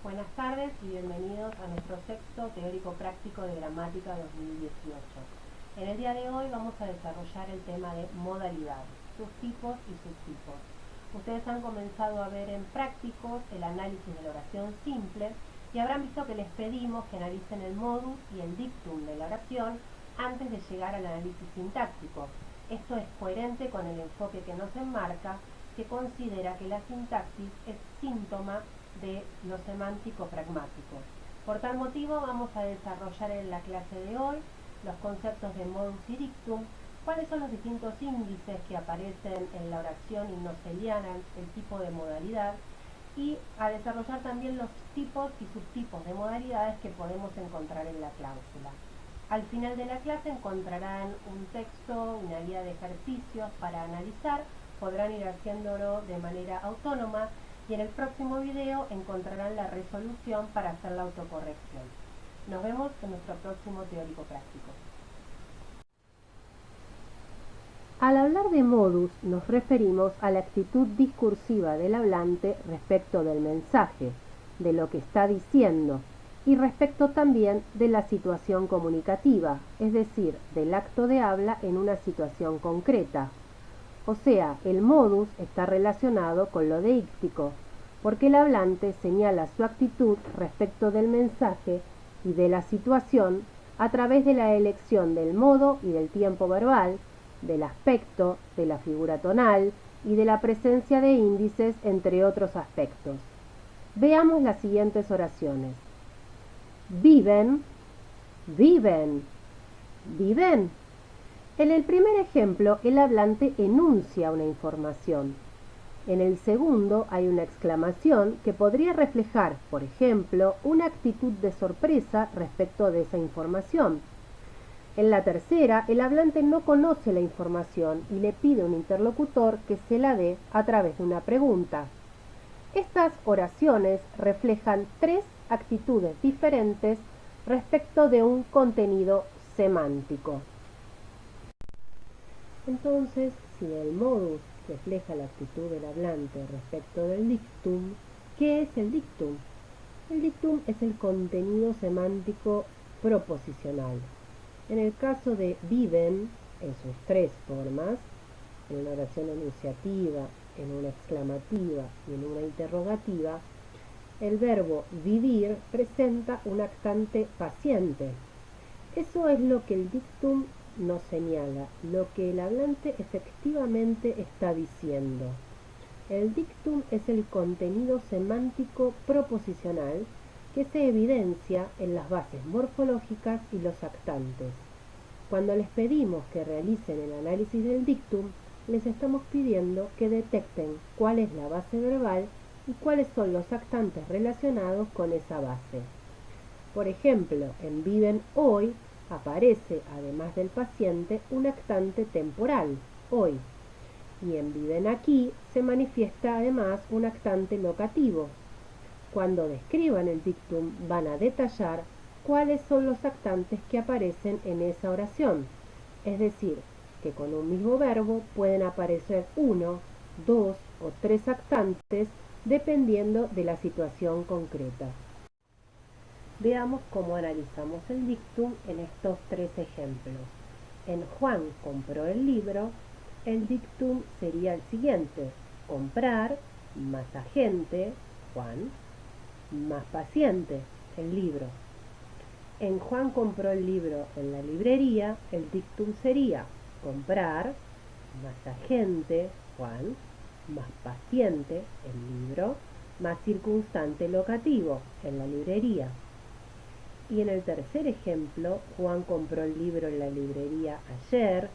Buenas tardes y bienvenidos a nuestro texto teórico práctico de gramática 2018. En el día de hoy vamos a desarrollar el tema de modalidad, sus tipos y subtipos. Ustedes han comenzado a ver en prácticos el análisis de la oración simple y habrán visto que les pedimos que analicen el modus y el dictum de la oración antes de llegar al análisis sintáctico. Esto es coherente con el enfoque que nos enmarca, que considera que la sintaxis es síntoma de lo semántico pragmático. Por tal motivo vamos a desarrollar en la clase de hoy los conceptos de modus y dictum, cuáles son los distintos índices que aparecen en la oración y nos señalan el tipo de modalidad, y a desarrollar también los tipos y subtipos de modalidades que podemos encontrar en la cláusula. Al final de la clase encontrarán un texto, una guía de ejercicios para analizar, podrán ir haciéndolo de manera autónoma y en el próximo video encontrarán la resolución para hacer la autocorrección. Nos vemos en nuestro próximo teórico práctico. Al hablar de modus nos referimos a la actitud discursiva del hablante respecto del mensaje, de lo que está diciendo, y respecto también de la situación comunicativa, es decir, del acto de habla en una situación concreta. O sea, el modus está relacionado con lo deíctico, porque el hablante señala su actitud respecto del mensaje y de la situación a través de la elección del modo y del tiempo verbal, del aspecto, de la figura tonal y de la presencia de índices, entre otros aspectos. Veamos las siguientes oraciones. Viven, viven, viven. En el primer ejemplo, el hablante enuncia una información. En el segundo hay una exclamación que podría reflejar, por ejemplo, una actitud de sorpresa respecto de esa información. En la tercera, el hablante no conoce la información y le pide a un interlocutor que se la dé a través de una pregunta. Estas oraciones reflejan tres actitudes diferentes respecto de un contenido semántico. Entonces, si el modus refleja la actitud del hablante respecto del dictum, ¿qué es el dictum? El dictum es el contenido semántico proposicional. En el caso de viven, en sus tres formas, en una oración enunciativa, en una exclamativa y en una interrogativa, el verbo vivir presenta un actante paciente. Eso es lo que el dictum nos señala, lo que el hablante efectivamente está diciendo. El dictum es el contenido semántico proposicional que se evidencia en las bases morfológicas y los actantes. Cuando les pedimos que realicen el análisis del dictum, les estamos pidiendo que detecten cuál es la base verbal y cuáles son los actantes relacionados con esa base. Por ejemplo, en viven hoy aparece, además del paciente, un actante temporal, hoy, y en viven aquí se manifiesta además un actante locativo. Cuando describan el dictum van a detallar cuáles son los actantes que aparecen en esa oración, es decir, que con un mismo verbo pueden aparecer uno, dos o tres actantes dependiendo de la situación concreta. Veamos cómo analizamos el dictum en estos tres ejemplos. En Juan compró el libro, el dictum sería el siguiente: comprar más agente, Juan, más paciente, el libro. En Juan compró el libro en la librería, el dictum sería comprar más agente, Juan, más paciente, el libro, más circunstante locativo, en la librería. Y en el tercer ejemplo, Juan compró el libro en la librería ayer,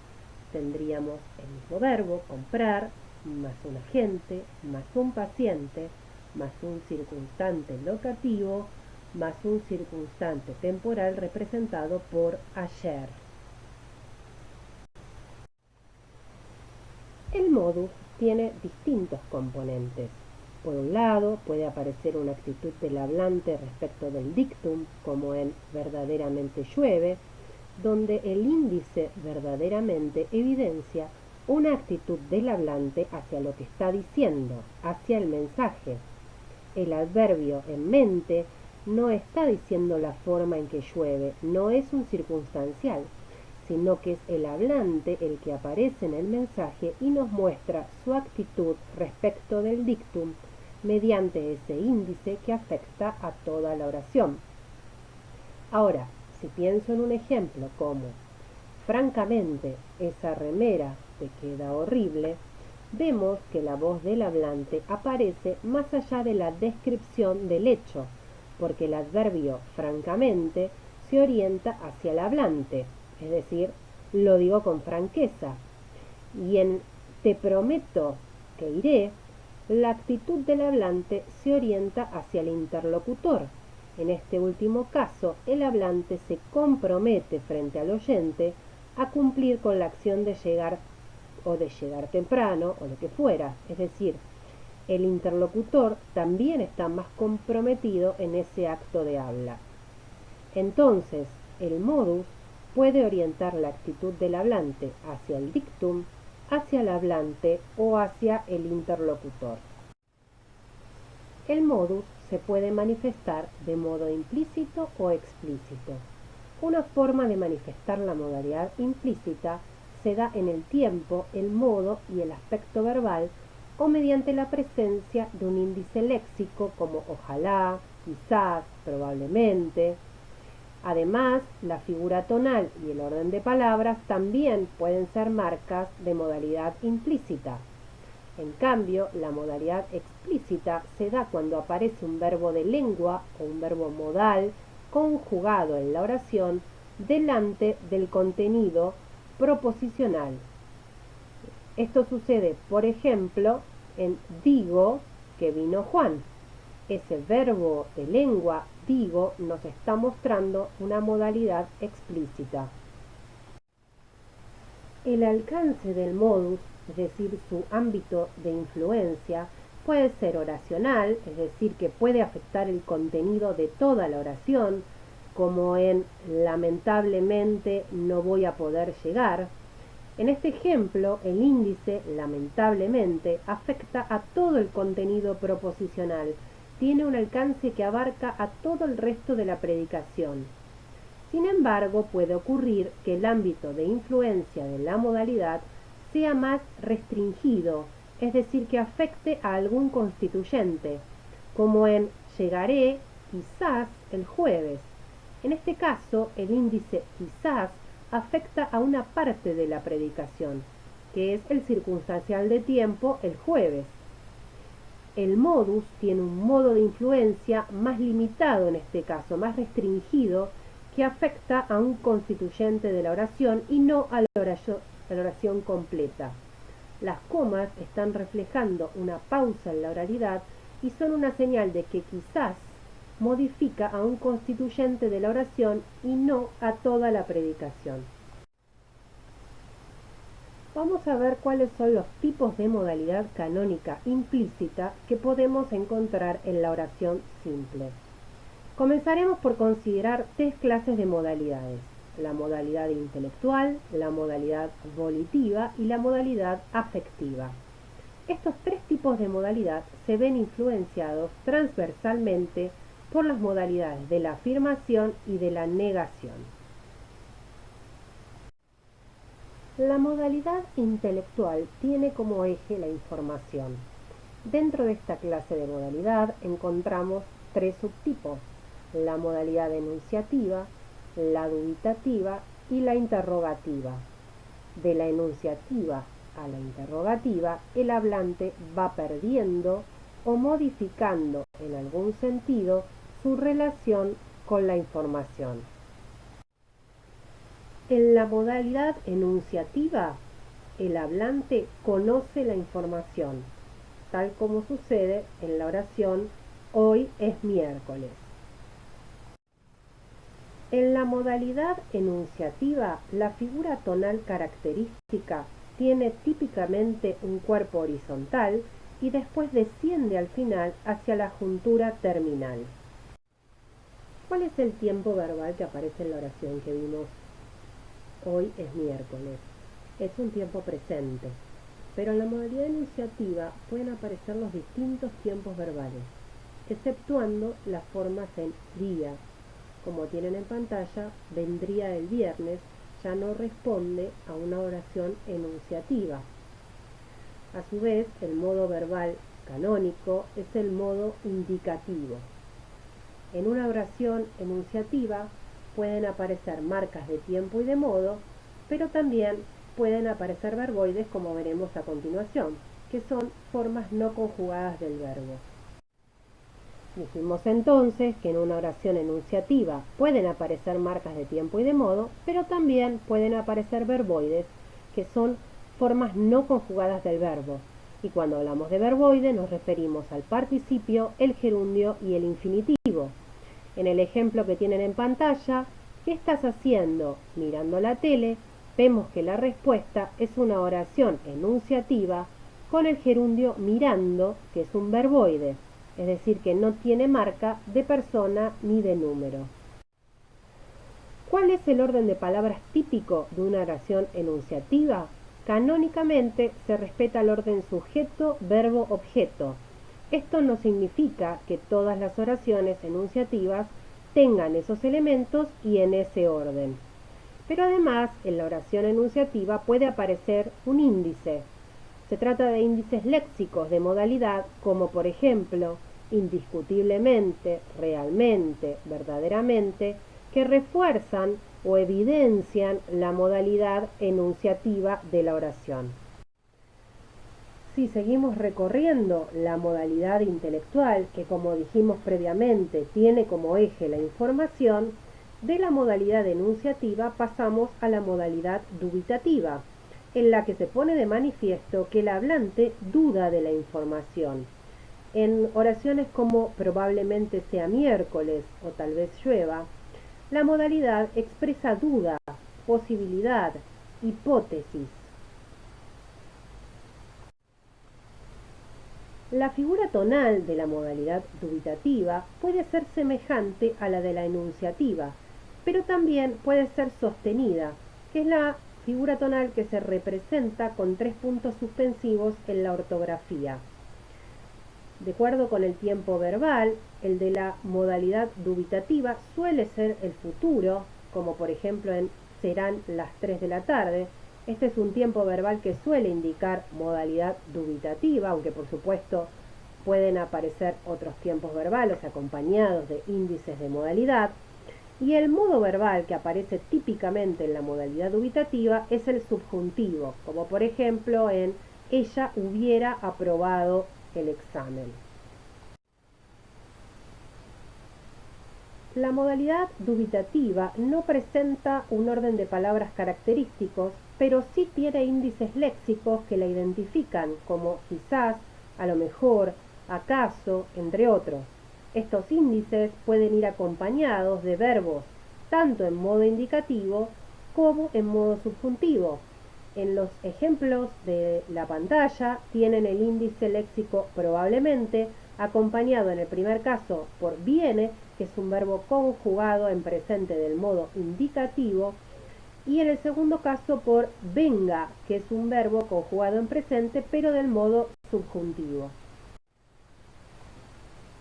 tendríamos el mismo verbo, comprar, más un agente, más un paciente, más un circunstante locativo, más un circunstante temporal representado por ayer. El modus tiene distintos componentes. Por un lado, puede aparecer una actitud del hablante respecto del dictum, como en verdaderamente llueve, donde el índice verdaderamente evidencia una actitud del hablante hacia lo que está diciendo, hacia el mensaje. El adverbio en mente no está diciendo la forma en que llueve, no es un circunstancial, sino que es el hablante el que aparece en el mensaje y nos muestra su actitud respecto del dictum mediante ese índice que afecta a toda la oración. Ahora, si pienso en un ejemplo como, francamente, esa remera te queda horrible, vemos que la voz del hablante aparece más allá de la descripción del hecho, porque el adverbio francamente se orienta hacia el hablante, es decir, lo digo con franqueza. Y en te prometo que iré, la actitud del hablante se orienta hacia el interlocutor. En este último caso, el hablante se compromete frente al oyente a cumplir con la acción de llegar o de llegar temprano o lo que fuera. Es decir, el interlocutor también está más comprometido en ese acto de habla. Entonces, el modus puede orientar la actitud del hablante hacia el dictum, hacia el hablante o hacia el interlocutor. El modus se puede manifestar de modo implícito o explícito. Una forma de manifestar la modalidad implícita se da en el tiempo, el modo y el aspecto verbal o mediante la presencia de un índice léxico como ojalá, quizás, probablemente. Además, la figura tonal y el orden de palabras también pueden ser marcas de modalidad implícita. En cambio, la modalidad explícita se da cuando aparece un verbo de lengua o un verbo modal conjugado en la oración delante del contenido proposicional. Esto sucede, por ejemplo, en digo que vino Juan. Ese verbo de lengua, digo, nos está mostrando una modalidad explícita. El alcance del modus, es decir, su ámbito de influencia, puede ser oracional, es decir, que puede afectar el contenido de toda la oración, como en lamentablemente no voy a poder llegar. En este ejemplo, el índice lamentablemente afecta a todo el contenido proposicional, tiene un alcance que abarca a todo el resto de la predicación. Sin embargo, puede ocurrir que el ámbito de influencia de la modalidad sea más restringido, es decir, que afecte a algún constituyente, como en llegaré quizás el jueves. En este caso, el índice quizás afecta a una parte de la predicación, que es el circunstancial de tiempo el jueves. El modus tiene un modo de influencia más limitado en este caso, más restringido, que afecta a un constituyente de la oración y no a la oración completa. Las comas están reflejando una pausa en la oralidad y son una señal de que quizás modifica a un constituyente de la oración y no a toda la predicación. Vamos a ver cuáles son los tipos de modalidad canónica implícita que podemos encontrar en la oración simple. Comenzaremos por considerar tres clases de modalidades: la modalidad intelectual, la modalidad volitiva y la modalidad afectiva. Estos tres tipos de modalidad se ven influenciados transversalmente por las modalidades de la afirmación y de la negación. La modalidad intelectual tiene como eje la información. Dentro de esta clase de modalidad encontramos tres subtipos: la modalidad enunciativa, la dubitativa y la interrogativa. De la enunciativa a la interrogativa, el hablante va perdiendo o modificando en algún sentido su relación con la información. En la modalidad enunciativa, el hablante conoce la información, tal como sucede en la oración hoy es miércoles. En la modalidad enunciativa, la figura tonal característica tiene típicamente un cuerpo horizontal y después desciende al final hacia la juntura terminal. ¿Cuál es el tiempo verbal que aparece en la oración que vimos? Hoy es miércoles. Es un tiempo presente, pero en la modalidad enunciativa pueden aparecer los distintos tiempos verbales. exceptuando las formas en día. Como tienen en pantalla, vendría el viernes ya no responde a una oración enunciativa. A su vez, el modo verbal canónico es el modo indicativo. En una oración enunciativa pueden aparecer marcas de tiempo y de modo, pero también pueden aparecer verboides, como veremos a continuación, que son formas no conjugadas del verbo. Dijimos entonces que en una oración enunciativa pueden aparecer marcas de tiempo y de modo, pero también pueden aparecer verboides, que son formas no conjugadas del verbo. Y cuando hablamos de verboide nos referimos al participio, el gerundio y el infinitivo. En el ejemplo que tienen en pantalla, ¿qué estás haciendo? Mirando la tele, vemos que la respuesta es una oración enunciativa con el gerundio mirando, que es un verboide, es decir, que no tiene marca de persona ni de número. ¿Cuál es el orden de palabras típico de una oración enunciativa? Canónicamente se respeta el orden sujeto, verbo, objeto. Esto no significa que todas las oraciones enunciativas tengan esos elementos y en ese orden. Pero además, en la oración enunciativa puede aparecer un índice. Se trata de índices léxicos de modalidad como por ejemplo, indiscutiblemente, realmente, verdaderamente, que refuerzan o evidencian la modalidad enunciativa de la oración. Si seguimos recorriendo la modalidad intelectual, que como dijimos previamente tiene como eje la información, de la modalidad enunciativa pasamos a la modalidad dubitativa, en la que se pone de manifiesto que el hablante duda de la información. En oraciones como probablemente sea miércoles o tal vez llueva, la modalidad expresa duda, posibilidad, hipótesis. La figura tonal de la modalidad dubitativa puede ser semejante a la de la enunciativa, pero también puede ser sostenida, que es la figura tonal que se representa con 3 puntos suspensivos en la ortografía. De acuerdo con el tiempo verbal, el de la modalidad dubitativa suele ser el futuro, como por ejemplo en serán las 3 de la tarde. Este es un tiempo verbal que suele indicar modalidad dubitativa, aunque por supuesto pueden aparecer otros tiempos verbales acompañados de índices de modalidad. Y el modo verbal que aparece típicamente en la modalidad dubitativa es el subjuntivo, como por ejemplo en ella hubiera aprobado el examen. La modalidad dubitativa no presenta un orden de palabras característicos, pero sí tiene índices léxicos que la identifican, como quizás, a lo mejor, acaso, entre otros. Estos índices pueden ir acompañados de verbos, tanto en modo indicativo como en modo subjuntivo. En los ejemplos de la pantalla tienen el índice léxico probablemente, acompañado en el primer caso por viene, que es un verbo conjugado en presente del modo indicativo, y en el segundo caso por venga, que es un verbo conjugado en presente pero del modo subjuntivo.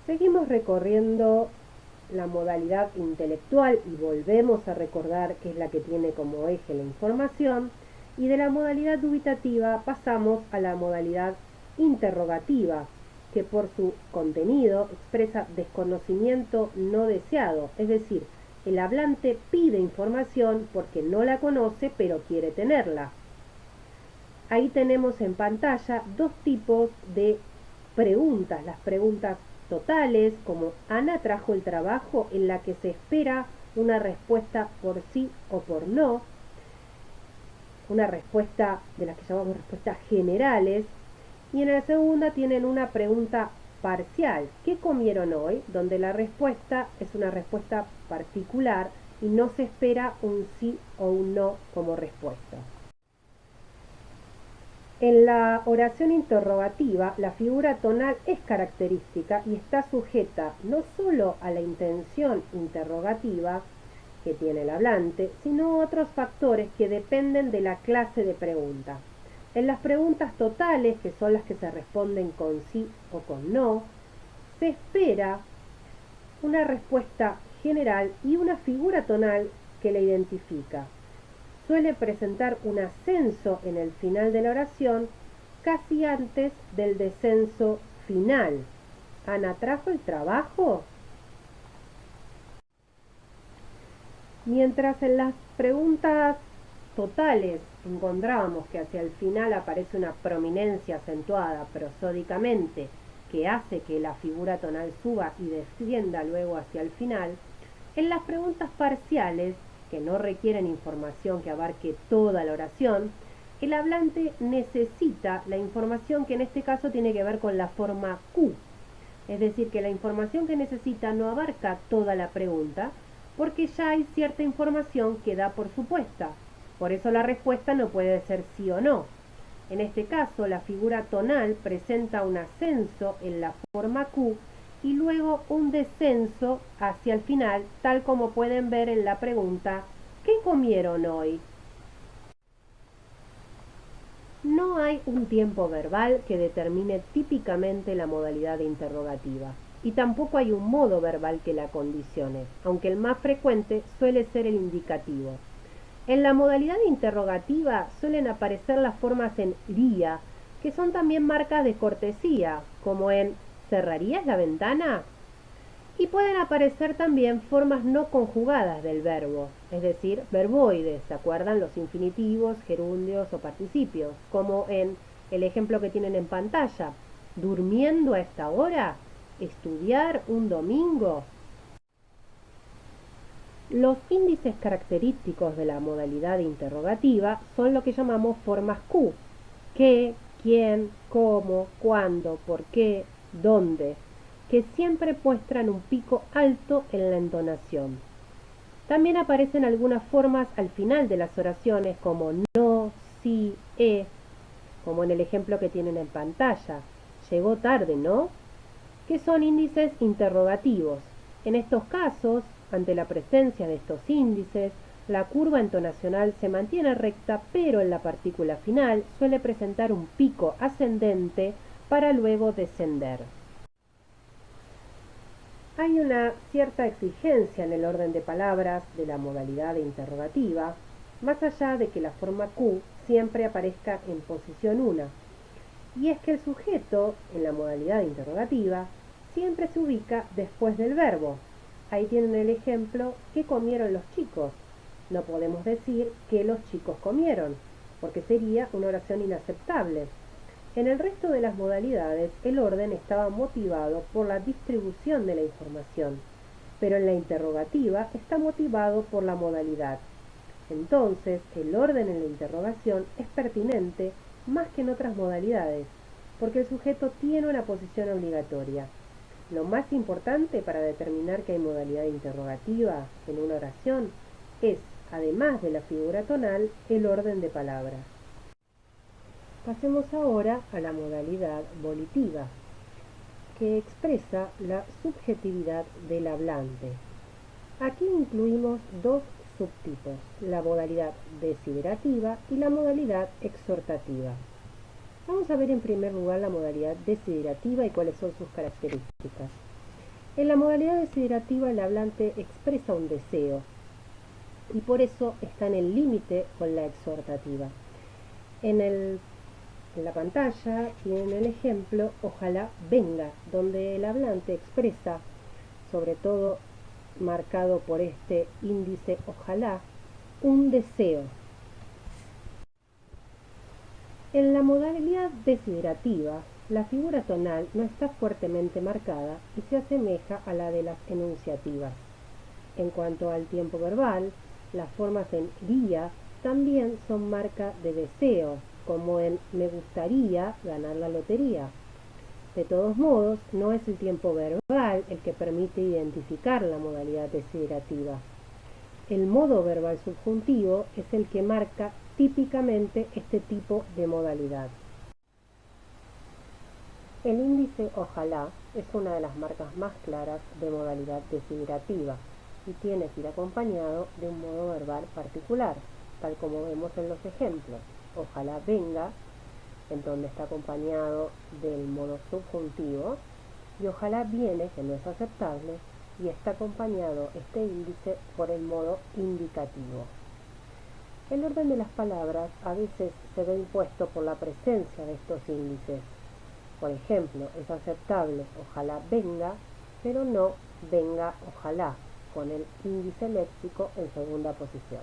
Seguimos recorriendo la modalidad intelectual y volvemos a recordar que es la que tiene como eje la información, y de la modalidad dubitativa pasamos a la modalidad interrogativa, que por su contenido expresa desconocimiento no deseado, es decir, el hablante pide información porque no la conoce pero quiere tenerla. Ahí tenemos en pantalla 2 tipos de preguntas, las preguntas totales, como Ana trajo el trabajo, en la que se espera una respuesta por sí o por no, una respuesta de las que llamamos respuestas generales, y en la segunda tienen una pregunta parcial, ¿qué comieron hoy?, donde la respuesta es una respuesta particular y no se espera un sí o un no como respuesta. En la oración interrogativa, la figura tonal es característica y está sujeta no solo a la intención interrogativa que tiene el hablante, sino a otros factores que dependen de la clase de pregunta. En las preguntas totales, que son las que se responden con sí o con no, se espera una respuesta general y una figura tonal que la identifica. Suele presentar un ascenso en el final de la oración casi antes del descenso final. ¿Ana trajo el trabajo? Mientras en las preguntas totales encontramos que hacia el final aparece una prominencia acentuada prosódicamente que hace que la figura tonal suba y descienda luego hacia el final, en las preguntas parciales, que no requieren información que abarque toda la oración, el hablante necesita la información que en este caso tiene que ver con la forma Q. Es decir, que la información que necesita no abarca toda la pregunta, porque ya hay cierta información que da por supuesta. Por eso la respuesta no puede ser sí o no. En este caso, la figura tonal presenta un ascenso en la forma Q y luego un descenso hacia el final, tal como pueden ver en la pregunta ¿qué comieron hoy? No hay un tiempo verbal que determine típicamente la modalidad interrogativa, y tampoco hay un modo verbal que la condicione, aunque el más frecuente suele ser el indicativo. En la modalidad interrogativa suelen aparecer las formas en iría, que son también marcas de cortesía, como en ¿cerrarías la ventana? Y pueden aparecer también formas no conjugadas del verbo, es decir, verboides, ¿se acuerdan? Los infinitivos, gerundios o participios, como en el ejemplo que tienen en pantalla, ¿durmiendo a esta hora? ¿Estudiar un domingo? Los índices característicos de la modalidad interrogativa son lo que llamamos formas Q: qué, quién, cómo, cuándo, por qué, dónde, que siempre muestran un pico alto en la entonación. También aparecen algunas formas al final de las oraciones como no, sí, como en el ejemplo que tienen en pantalla. Llegó tarde, ¿no? Que son índices interrogativos. En estos casos, ante la presencia de estos índices, la curva entonacional se mantiene recta, pero en la partícula final suele presentar un pico ascendente para luego descender. Hay una cierta exigencia en el orden de palabras de la modalidad interrogativa, más allá de que la forma Q siempre aparezca en posición 1. Y es que el sujeto, en la modalidad interrogativa, siempre se ubica después del verbo. Ahí tienen el ejemplo ¿qué comieron los chicos? No podemos decir ¿qué los chicos comieron?, porque sería una oración inaceptable. En el resto de las modalidades, el orden estaba motivado por la distribución de la información, pero en la interrogativa está motivado por la modalidad. Entonces, el orden en la interrogación es pertinente más que en otras modalidades, porque el sujeto tiene una posición obligatoria. Lo más importante para determinar que hay modalidad interrogativa en una oración es, además de la figura tonal, el orden de palabras. Pasemos ahora a la modalidad volitiva, que expresa la subjetividad del hablante. Aquí incluimos dos subtipos, la modalidad desiderativa y la modalidad exhortativa. Vamos a ver en primer lugar la modalidad desiderativa y cuáles son sus características. En la modalidad desiderativa el hablante expresa un deseo y por eso está en el límite con la exhortativa. En la pantalla tienen el ejemplo ojalá venga, donde el hablante expresa, sobre todo marcado por este índice ojalá, un deseo. En la modalidad desiderativa, la figura tonal no está fuertemente marcada y se asemeja a la de las enunciativas. En cuanto al tiempo verbal, las formas en iría también son marca de deseo, como en me gustaría ganar la lotería. De todos modos, no es el tiempo verbal el que permite identificar la modalidad desiderativa. El modo verbal subjuntivo es el que marca típicamente este tipo de modalidad. El índice ojalá es una de las marcas más claras de modalidad desiderativa y tiene que ir acompañado de un modo verbal particular, tal como vemos en los ejemplos. Ojalá venga, en donde está acompañado del modo subjuntivo, y ojalá viene, que no es aceptable, y está acompañado este índice por el modo indicativo. El orden de las palabras a veces se ve impuesto por la presencia de estos índices. Por ejemplo, es aceptable ojalá venga, pero no venga ojalá, con el índice léxico en segunda posición.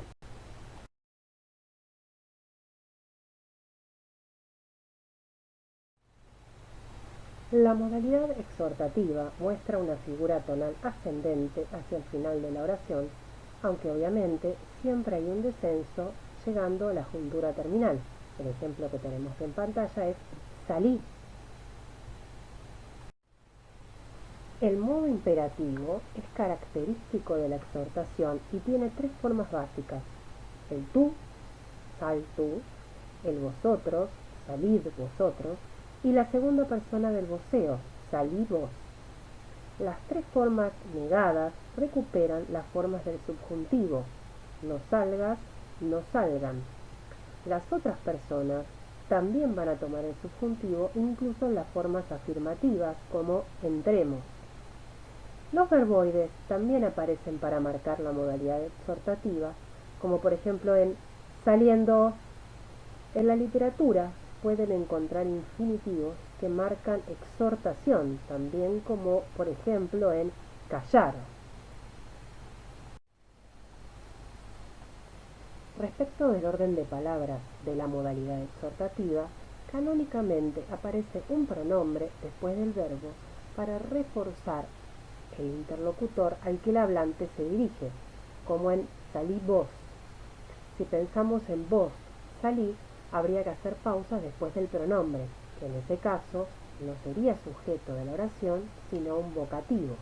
La modalidad exhortativa muestra una figura tonal ascendente hacia el final de la oración, aunque obviamente siempre hay un descenso llegando a la juntura terminal. El ejemplo que tenemos en pantalla es salí. El modo imperativo es característico de la exhortación y tiene tres formas básicas: el tú, sal tú; el vosotros, salid vosotros; y la segunda persona del voceo, salí vos. Las tres formas negadas recuperan las formas del subjuntivo: no salgas, no salgan. Las otras personas también van a tomar el subjuntivo incluso en las formas afirmativas, como entremos. Los verboides también aparecen para marcar la modalidad exhortativa, como por ejemplo en saliendo. En la literatura pueden encontrar infinitivos que marcan exhortación, también como por ejemplo en callar. Respecto del orden de palabras de la modalidad exhortativa, canónicamente aparece un pronombre después del verbo para reforzar el interlocutor al que el hablante se dirige, como en salí vos. Si pensamos en vos, salí, habría que hacer pausas después del pronombre, que en ese caso no sería sujeto de la oración, sino un vocativo.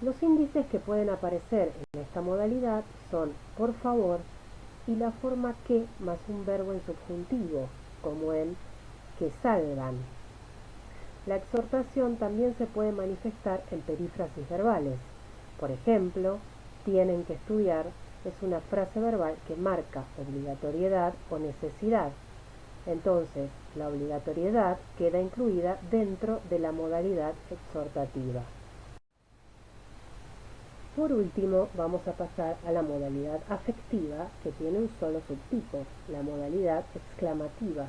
Los índices que pueden aparecer en esta modalidad son por favor y la forma que más un verbo en subjuntivo, como en que salgan. La exhortación también se puede manifestar en perífrasis verbales. Por ejemplo, tienen que estudiar es una frase verbal que marca obligatoriedad o necesidad. Entonces, la obligatoriedad queda incluida dentro de la modalidad exhortativa. Por último, vamos a pasar a la modalidad afectiva, que tiene un solo subtipo, la modalidad exclamativa.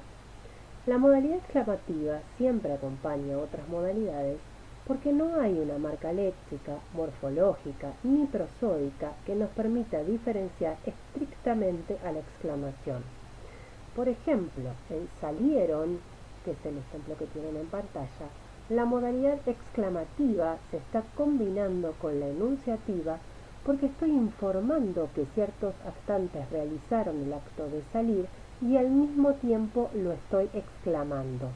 La modalidad exclamativa siempre acompaña a otras modalidades porque no hay una marca léxica, morfológica ni prosódica que nos permita diferenciar estrictamente a la exclamación. Por ejemplo, en salieron, que es el ejemplo que tienen en pantalla, la modalidad exclamativa se está combinando con la enunciativa porque estoy informando que ciertos actantes realizaron el acto de salir y al mismo tiempo lo estoy exclamando.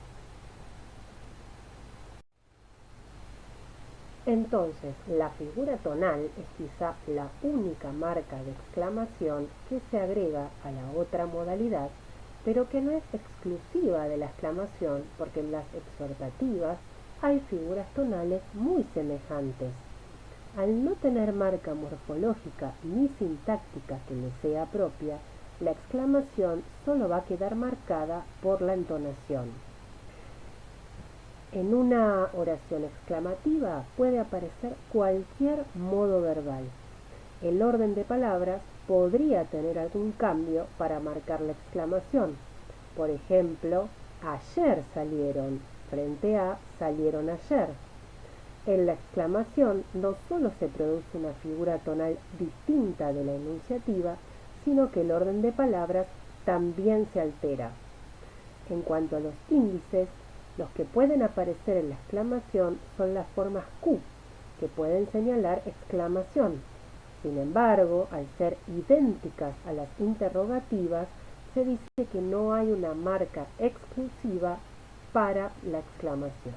Entonces, la figura tonal es quizá la única marca de exclamación que se agrega a la otra modalidad, pero que no es exclusiva de la exclamación porque en las exhortativas hay figuras tonales muy semejantes. Al no tener marca morfológica ni sintáctica que le sea propia, la exclamación solo va a quedar marcada por la entonación. En una oración exclamativa puede aparecer cualquier modo verbal. El orden de palabras podría tener algún cambio para marcar la exclamación. Por ejemplo, ayer salieron frente a salieron ayer. En la exclamación no solo se produce una figura tonal distinta de la enunciativa, sino que el orden de palabras también se altera. En cuanto a los índices, los que pueden aparecer en la exclamación son las formas Q, que pueden señalar exclamación. Sin embargo, al ser idénticas a las interrogativas, se dice que no hay una marca exclusiva para la exclamación.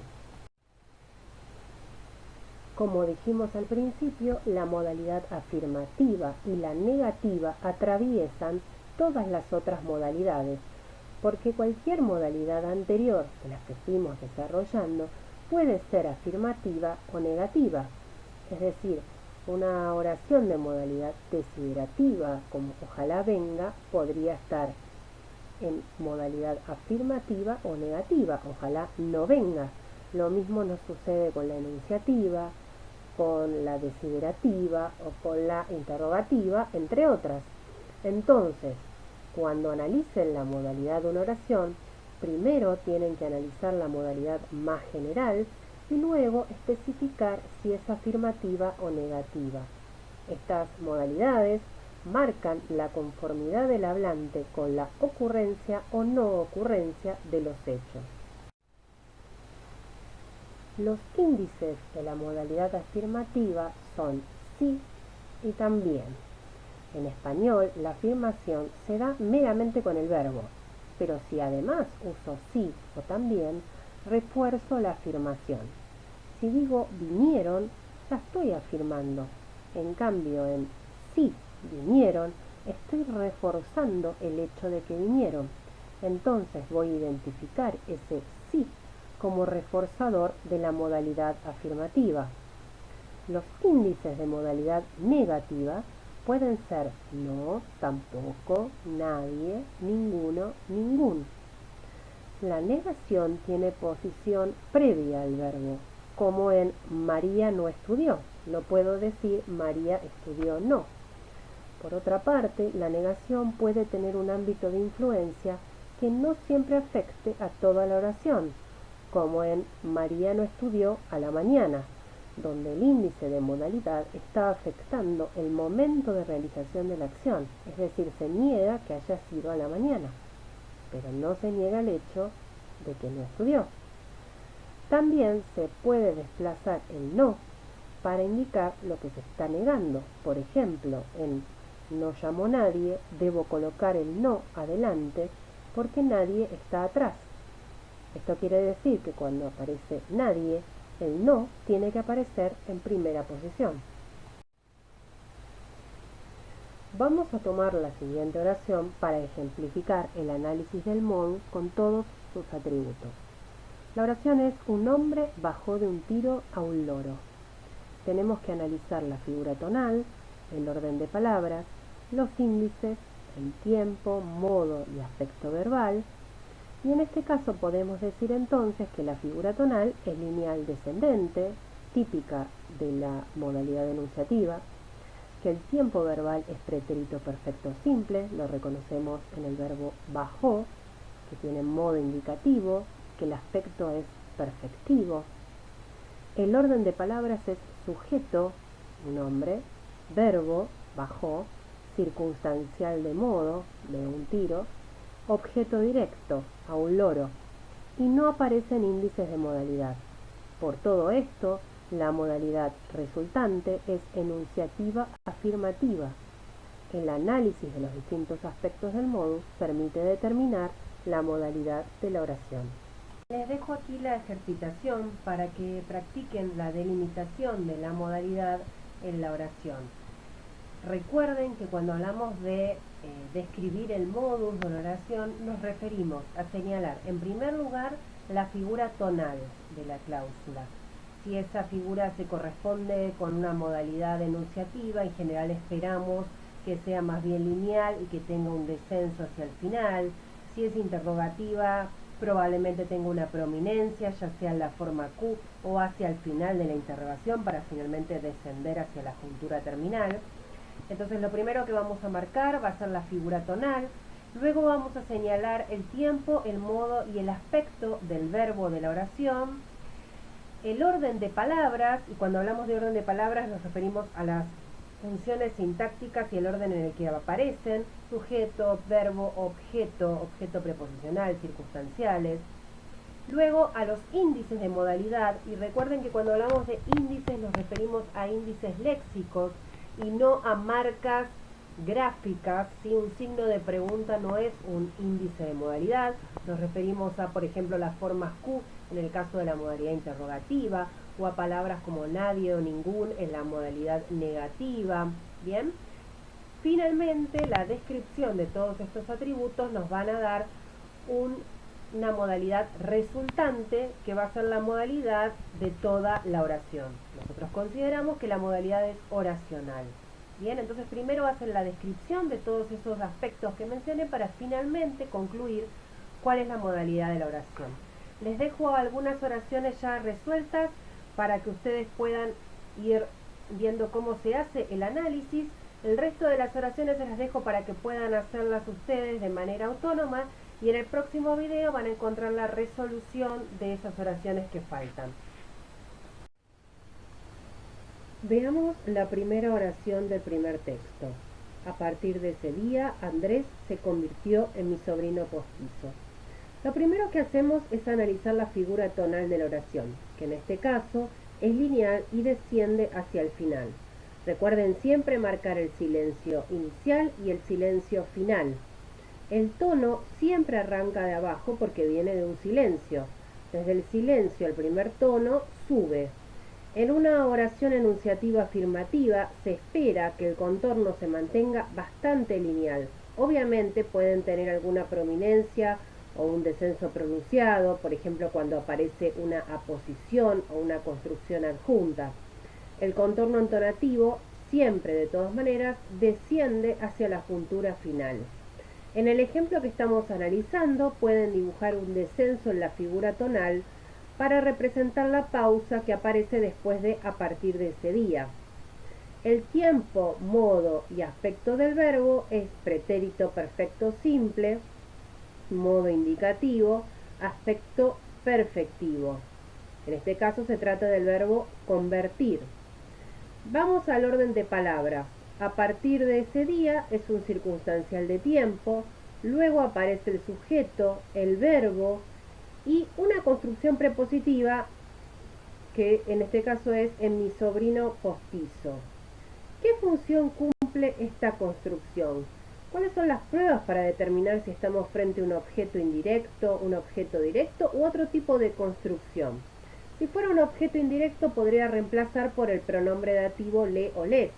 Como dijimos al principio, la modalidad afirmativa y la negativa atraviesan todas las otras modalidades, porque cualquier modalidad anterior de las que fuimos desarrollando puede ser afirmativa o negativa. Es decir, una oración de modalidad desiderativa, como ojalá venga, podría estar en modalidad afirmativa o negativa, ojalá no venga. Lo mismo nos sucede con la enunciativa, con la desiderativa o con la interrogativa, entre otras. Entonces, cuando analicen la modalidad de una oración, primero tienen que analizar la modalidad más general y luego especificar si es afirmativa o negativa. Estas modalidades marcan la conformidad del hablante con la ocurrencia o no ocurrencia de los hechos. Los índices de la modalidad afirmativa son sí y también. En español, la afirmación se da meramente con el verbo, pero si además uso sí o también, refuerzo la afirmación. Si digo vinieron, ya estoy afirmando. En cambio, en sí vinieron, estoy reforzando el hecho de que vinieron. Entonces voy a identificar ese sí como reforzador de la modalidad afirmativa. Los índices de modalidad negativa pueden ser no, tampoco, nadie, ninguno, ningún. La negación tiene posición previa al verbo, como en María no estudió. No puedo decir María estudió no. Por otra parte, la negación puede tener un ámbito de influencia que no siempre afecte a toda la oración, como en María no estudió a la mañana, donde el índice de modalidad está afectando el momento de realización de la acción, es decir, se niega que haya sido a la mañana, pero no se niega el hecho de que no estudió. También se puede desplazar el no para indicar lo que se está negando. Por ejemplo, en no llamó nadie, debo colocar el no adelante porque nadie está atrás. Esto quiere decir que cuando aparece nadie, el no tiene que aparecer en primera posición. Vamos a tomar la siguiente oración para ejemplificar el análisis del modus con todos sus atributos. La oración es: un hombre bajó de un tiro a un loro. Tenemos que analizar la figura tonal, el orden de palabras, los índices, el tiempo, modo y aspecto verbal. Y en este caso podemos decir entonces que la figura tonal es lineal descendente, típica de la modalidad enunciativa, que el tiempo verbal es pretérito perfecto simple, lo reconocemos en el verbo bajó, que tiene modo indicativo, que el aspecto es perfectivo. El orden de palabras es sujeto, nombre, verbo, bajó, circunstancial de modo, de un tiro, objeto directo, a un loro, y no aparecen índices de modalidad. Por todo esto, la modalidad resultante es enunciativa afirmativa. El análisis de los distintos aspectos del modus permite determinar la modalidad de la oración. Les dejo aquí la ejercitación para que practiquen la delimitación de la modalidad en la oración. Recuerden que cuando hablamos de describir el modus de una oración, nos referimos a señalar, en primer lugar, la figura tonal de la cláusula. Si esa figura se corresponde con una modalidad enunciativa, en general esperamos que sea más bien lineal y que tenga un descenso hacia el final. Si es interrogativa, probablemente tenga una prominencia, ya sea en la forma Q o hacia el final de la interrogación para finalmente descender hacia la juntura terminal. Entonces lo primero que vamos a marcar va a ser la figura tonal, luego vamos a señalar el tiempo, el modo y el aspecto del verbo de la oración, el orden de palabras, y cuando hablamos de orden de palabras nos referimos a las funciones sintácticas y el orden en el que aparecen, sujeto, verbo, objeto, objeto preposicional, circunstanciales. Luego a los índices de modalidad, y recuerden que cuando hablamos de índices nos referimos a índices léxicos y no a marcas gráficas. Si un signo de pregunta no es un índice de modalidad, nos referimos a, por ejemplo, las formas Q en el caso de la modalidad interrogativa, o a palabras como nadie o ningún en la modalidad negativa. Bien, finalmente la descripción de todos estos atributos nos van a dar una modalidad resultante que va a ser la modalidad de toda la oración. Nosotros consideramos que la modalidad es oracional. Bien, entonces primero va a ser la descripción de todos esos aspectos que mencioné para finalmente concluir cuál es la modalidad de la oración. Les dejo algunas oraciones ya resueltas para que ustedes puedan ir viendo cómo se hace el análisis. El resto de las oraciones se las dejo para que puedan hacerlas ustedes de manera autónoma y en el próximo video van a encontrar la resolución de esas oraciones que faltan. Veamos la primera oración del primer texto. A partir de ese día, Andrés se convirtió en mi sobrino postizo. Lo primero que hacemos es analizar la figura tonal de la oración, que en este caso es lineal y desciende hacia el final. Recuerden siempre marcar el silencio inicial y el silencio final. El tono siempre arranca de abajo porque viene de un silencio. Desde el silencio el primer tono sube. En una oración enunciativa afirmativa se espera que el contorno se mantenga bastante lineal. Obviamente pueden tener alguna prominencia o un descenso pronunciado, por ejemplo cuando aparece una aposición o una construcción adjunta. El contorno entonativo siempre, de todas maneras, desciende hacia la juntura final. En el ejemplo que estamos analizando pueden dibujar un descenso en la figura tonal para representar la pausa que aparece después de a partir de ese día. El tiempo, modo y aspecto del verbo es pretérito perfecto simple, modo indicativo, aspecto perfectivo. En este caso se trata del verbo convertir. Vamos al orden de palabras. A partir de ese día es un circunstancial de tiempo, luego aparece el sujeto, el verbo y una construcción prepositiva que en este caso es en mi sobrino postizo. ¿Qué función cumple esta construcción? ¿Cuáles son las pruebas para determinar si estamos frente a un objeto indirecto, un objeto directo u otro tipo de construcción? Si fuera un objeto indirecto podría reemplazar por el pronombre dativo le o les.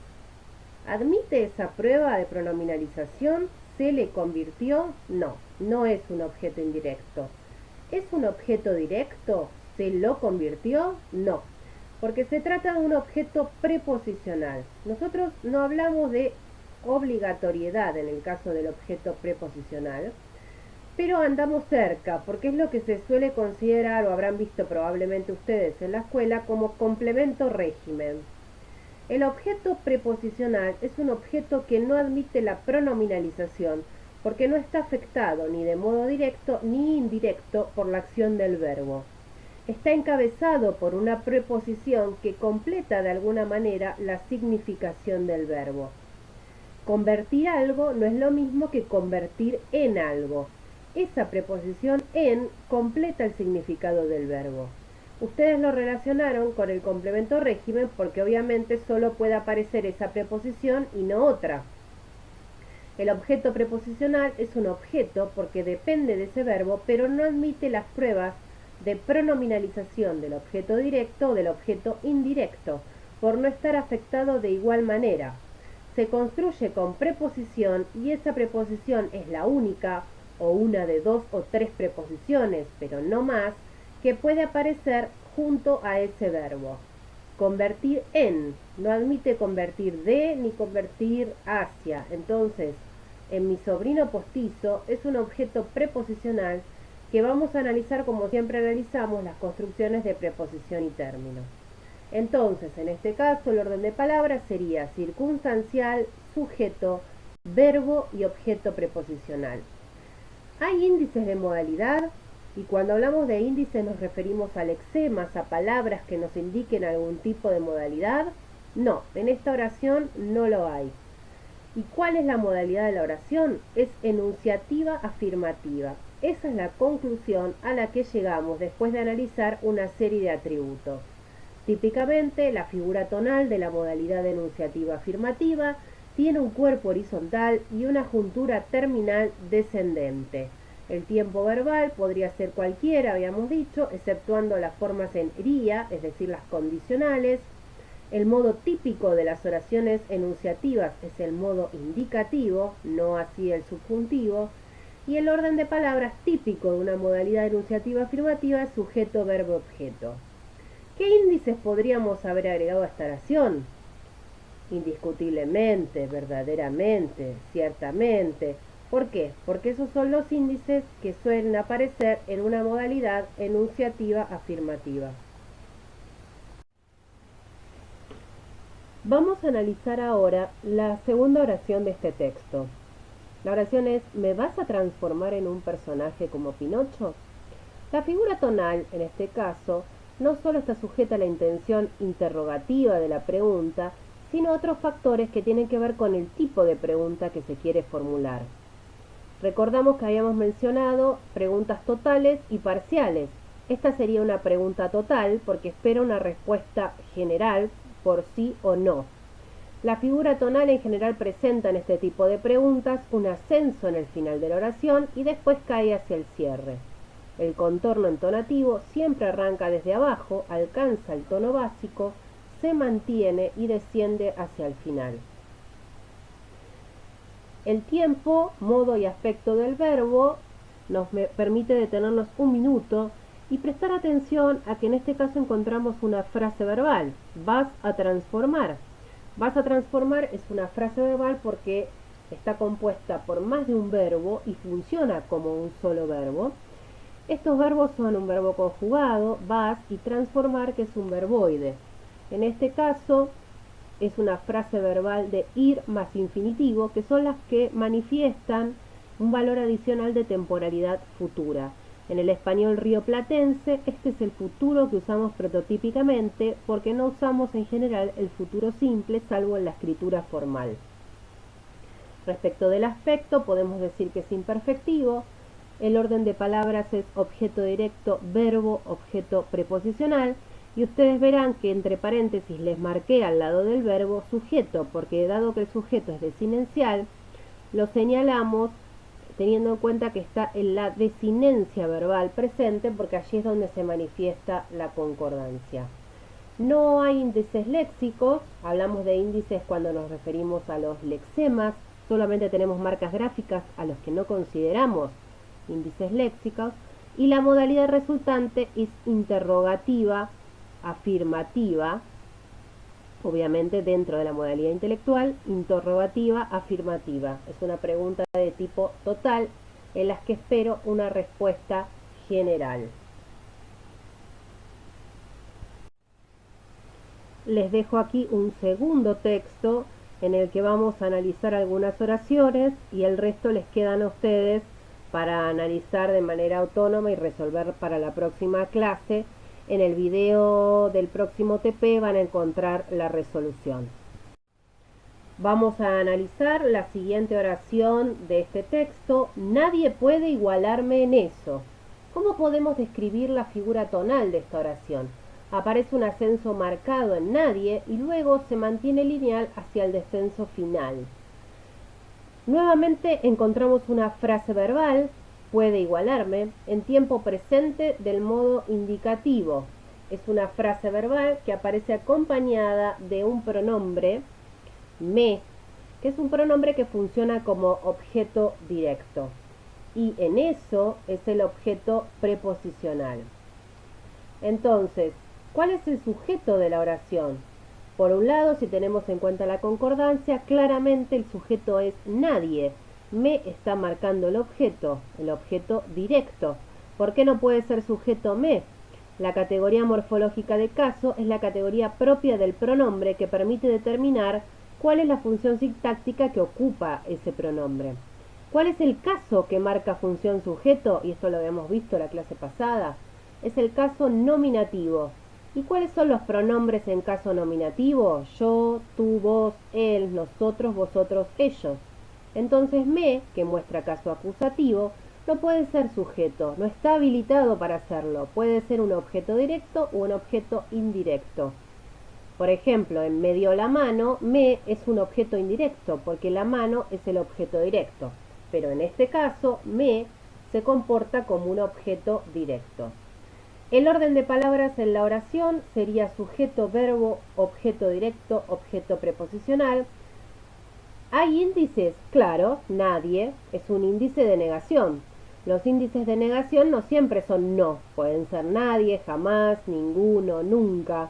¿Admite esa prueba de pronominalización? ¿Se le convirtió? No, no es un objeto indirecto. ¿Es un objeto directo? ¿Se lo convirtió? No, porque se trata de un objeto preposicional. Nosotros no hablamos de obligatoriedad en el caso del objeto preposicional, pero andamos cerca, porque es lo que se suele considerar, o habrán visto probablemente ustedes en la escuela, como complemento régimen. El objeto preposicional es un objeto que no admite la pronominalización, porque no está afectado ni de modo directo ni indirecto por la acción del verbo. Está encabezado por una preposición que completa de alguna manera la significación del verbo. Convertir algo no es lo mismo que convertir en algo. Esa preposición en completa el significado del verbo. Ustedes lo relacionaron con el complemento régimen porque obviamente solo puede aparecer esa preposición y no otra. El objeto preposicional es un objeto porque depende de ese verbo, pero no admite las pruebas de pronominalización del objeto directo o del objeto indirecto, por no estar afectado de igual manera. Se construye con preposición y esa preposición es la única o una de dos o tres preposiciones, pero no más, que puede aparecer junto a ese verbo. Convertir en no admite convertir de ni convertir hacia. Entonces, en mi sobrino postizo es un objeto preposicional que vamos a analizar como siempre analizamos las construcciones de preposición y término. Entonces, en este caso, el orden de palabras sería circunstancial, sujeto, verbo y objeto preposicional. Hay índices de modalidad y cuando hablamos de índices nos referimos a lexemas, a palabras que nos indiquen algún tipo de modalidad. No, en esta oración no lo hay. ¿Y cuál es la modalidad de la oración? Es enunciativa afirmativa. Esa es la conclusión a la que llegamos después de analizar una serie de atributos. Típicamente, la figura tonal de la modalidad enunciativa afirmativa tiene un cuerpo horizontal y una juntura terminal descendente. El tiempo verbal podría ser cualquiera, habíamos dicho, exceptuando las formas en ría, es decir, las condicionales. El modo típico de las oraciones enunciativas es el modo indicativo, no así el subjuntivo. Y el orden de palabras típico de una modalidad enunciativa afirmativa es sujeto, verbo, objeto. ¿Qué índices podríamos haber agregado a esta oración? Indiscutiblemente, verdaderamente, ciertamente, ¿Por qué? Porque esos son los índices que suelen aparecer en una modalidad enunciativa afirmativa. Vamos a analizar ahora la segunda oración de este texto. La oración es: ¿me vas a transformar en un personaje como Pinocho? La figura tonal, en este caso, no solo está sujeta a la intención interrogativa de la pregunta, sino a otros factores que tienen que ver con el tipo de pregunta que se quiere formular. Recordamos que habíamos mencionado preguntas totales y parciales. Esta sería una pregunta total porque espera una respuesta general por sí o no. La figura tonal en general presenta en este tipo de preguntas un ascenso en el final de la oración y después cae hacia el cierre. El contorno entonativo siempre arranca desde abajo, alcanza el tono básico, se mantiene y desciende hacia el final. El tiempo, modo y aspecto del verbo nos permite detenernos un minuto y prestar atención a que en este caso encontramos una frase verbal: vas a transformar. Vas a transformar es una frase verbal porque está compuesta por más de un verbo y funciona como un solo verbo. Estos verbos son un verbo conjugado, vas, y transformar, que es un verboide. En este caso es una frase verbal de ir más infinitivo, que son las que manifiestan un valor adicional de temporalidad futura. En el español rioplatense, este es el futuro que usamos prototípicamente porque no usamos en general el futuro simple, salvo en la escritura formal. Respecto del aspecto, podemos decir que es imperfectivo. El orden de palabras es objeto directo, verbo, objeto preposicional, y ustedes verán que entre paréntesis les marqué al lado del verbo sujeto, porque dado que el sujeto es desinencial, lo señalamos teniendo en cuenta que está en la desinencia verbal presente, porque allí es donde se manifiesta la concordancia. No hay índices léxicos, hablamos de índices cuando nos referimos a los lexemas, solamente tenemos marcas gráficas a los que no consideramos índices léxicos, y la modalidad resultante es interrogativa, afirmativa, obviamente dentro de la modalidad intelectual, interrogativa, afirmativa. Es una pregunta de tipo total en las que espero una respuesta general. Les dejo aquí un segundo texto en el que vamos a analizar algunas oraciones y el resto les quedan a ustedes para analizar de manera autónoma y resolver para la próxima clase. En el video del próximo TP van a encontrar la resolución. Vamos a analizar la siguiente oración de este texto: nadie puede igualarme en eso. ¿Cómo podemos describir la figura tonal de esta oración? Aparece un ascenso marcado en nadie y luego se mantiene lineal hacia el descenso final. Nuevamente encontramos una frase verbal, puede igualarme, en tiempo presente del modo indicativo. Es una frase verbal que aparece acompañada de un pronombre, me, que es un pronombre que funciona como objeto directo. Y en eso es el objeto preposicional. Entonces, ¿cuál es el sujeto de la oración? Por un lado, si tenemos en cuenta la concordancia, claramente el sujeto es nadie. Me está marcando el objeto directo. ¿Por qué no puede ser sujeto me? La categoría morfológica de caso es la categoría propia del pronombre que permite determinar cuál es la función sintáctica que ocupa ese pronombre. ¿Cuál es el caso que marca función sujeto? Y esto lo habíamos visto la clase pasada. Es el caso nominativo. ¿Y cuáles son los pronombres en caso nominativo? Yo, tú, vos, él, nosotros, vosotros, ellos. Entonces me, que muestra caso acusativo, no puede ser sujeto, no está habilitado para hacerlo. Puede ser un objeto directo o un objeto indirecto. Por ejemplo, en me dio la mano, me es un objeto indirecto porque la mano es el objeto directo. Pero en este caso, me se comporta como un objeto directo. El orden de palabras en la oración sería sujeto, verbo, objeto directo, objeto preposicional. ¿Hay índices? Claro, nadie es un índice de negación. Los índices de negación no siempre son no, pueden ser nadie, jamás, ninguno, nunca.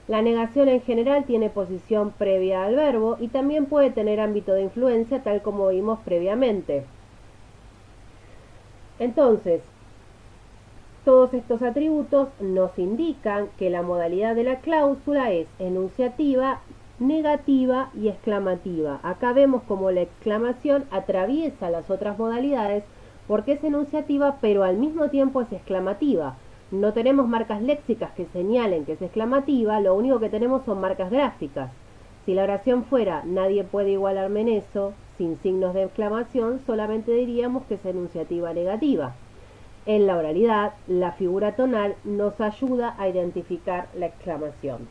La negación en general tiene posición previa al verbo y también puede tener ámbito de influencia tal como vimos previamente. Entonces, todos estos atributos nos indican que la modalidad de la cláusula es enunciativa, negativa y exclamativa. Acá vemos como la exclamación atraviesa las otras modalidades porque es enunciativa pero al mismo tiempo es exclamativa. No tenemos marcas léxicas que señalen que es exclamativa, lo único que tenemos son marcas gráficas. Si la oración fuera nadie puede igualarme en eso, sin signos de exclamación, solamente diríamos que es enunciativa negativa. En la oralidad, la figura tonal nos ayuda a identificar la exclamación.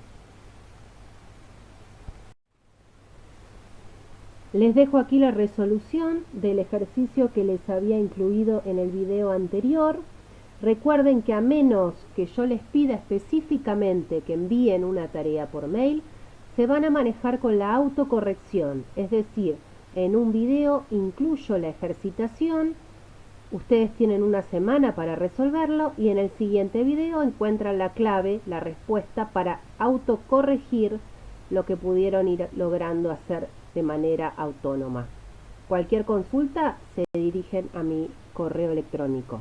Les dejo aquí la resolución del ejercicio que les había incluido en el video anterior. Recuerden que a menos que yo les pida específicamente que envíen una tarea por mail, se van a manejar con la autocorrección, es decir, en un video incluyo la ejercitación. Ustedes tienen una semana para resolverlo y en el siguiente video encuentran la clave, la respuesta para autocorregir lo que pudieron ir logrando hacer de manera autónoma. Cualquier consulta se dirigen a mi correo electrónico.